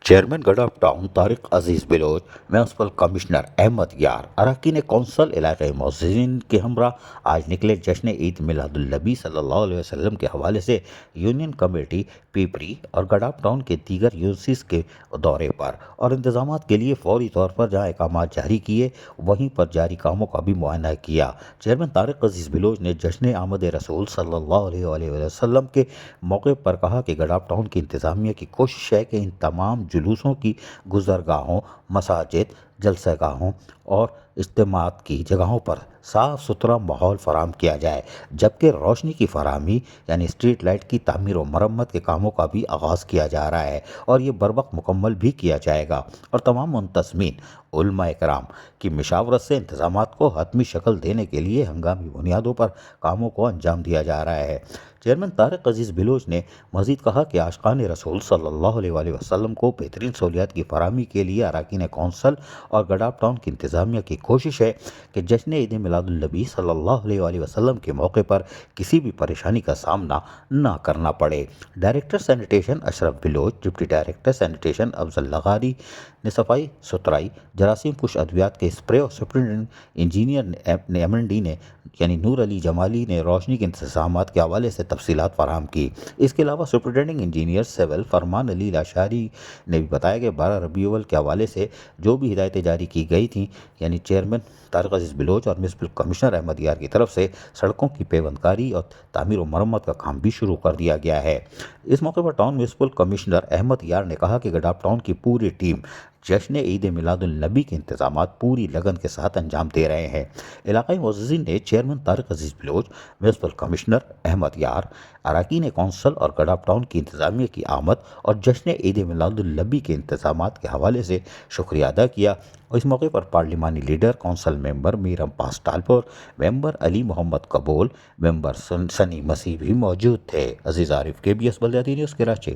Chairman گڑھ town Tariq عزیز Baloch, municipal commissioner Ahmad یار، اراکین کونسل علاقائی معززین کے ہمراہ آج نکلے جشن عید میلاد النبی صلی اللہ علیہ وسلم کے حوالے سے یونین کمیٹی پیپری اور گڑھ ٹاؤن کے دیگر یونٹس کے دورے پر اور انتظامات کے لیے فوری طور پر جہاں احکامات جاری کیے وہیں پر جاری کاموں کا بھی معائنہ کیا۔ چیئرمین طارق عزیز بلوچ نے جشن آمد رسول صلی اللہ علیہ وآلہ وسلم کے موقع پر کہا کہ گڑھ ٹاؤن کی انتظامیہ کی کوشش ہے کہ ان تمام جلوسوں کی گزرگاہوں، مساجد، جلسہ گاہوں اور اجتماعات کی جگہوں پر صاف ستھرا ماحول فراہم کیا جائے، جبکہ روشنی کی فراہمی یعنی اسٹریٹ لائٹ کی تعمیر و مرمت کے کاموں کا بھی آغاز کیا جا رہا ہے اور یہ بروقت مکمل بھی کیا جائے گا اور تمام منتظمین علماء کرام کی مشاورت سے انتظامات کو حتمی شکل دینے کے لیے ہنگامی بنیادوں پر کاموں کو انجام دیا جا رہا ہے۔ چیئرمین طارق عزیز بلوچ نے مزید کہا کہ عاشقان رسول صلی اللہ علیہ وآلہ وسلم کو بہترین سہولیات کی فراہمی کے لیے اراکین کونسل اور گڑھ ٹاؤن کی انتظامیہ کی کوشش ہے کہ جشن عید میلاد النبی صلی اللہ علیہ وآلہ وسلم کے موقع پر کسی بھی پریشانی کا سامنا نہ کرنا پڑے۔ ڈائریکٹر سینیٹیشن اشرف بلوچ، ڈپٹی ڈائریکٹر سینیٹیشن افضل لغاری نے صفائی ستھرائی، جراثیم کش ادویات کے اسپرے اور سپرنٹنڈنٹ انجینئر MND نے یعنی نور علی جمالی نے روشنی کے انتظامات کے حوالے سے تفصیلات فراہم کی۔ اس کے علاوہ سپرنٹنڈنٹ انجینئر سول فرمان علی لاشاری نے بھی بتایا کہ 12 ربیع الاول کے حوالے سے جو بھی ہدایتیں جاری کی گئی تھیں یعنی چیئرمین طارق عزیز بلوچ اور میونسپل کمشنر احمد یار کی طرف سے سڑکوں کی پیوند کاری اور تعمیر و مرمت کا کام بھی شروع کر دیا گیا ہے۔ اس موقع پر ٹاؤن میونسپل کمشنر احمد یار نے کہا کہ گڑھ ٹاؤن کی پوری ٹیم جشن عید میلاد النبی کے انتظامات پوری لگن کے ساتھ انجام دے رہے ہیں۔ علاقائی معززین نے چیئرمین طارق عزیز بلوچ، میونسپل کمشنر احمد یار، اراکین کونسل اور گڑھ ٹاؤن کی انتظامیہ کی آمد اور جشن عید میلاد النبی کے انتظامات کے حوالے سے شکریہ ادا کیا اور اس موقع پر پارلیمانی لیڈر، کونسل ممبر میر عباس ٹالپور، ممبر علی محمد قبول، ممبر سنی مسیح بھی موجود تھے۔ عزیز عارف، KBS بلدیاتی نیوز کراچی۔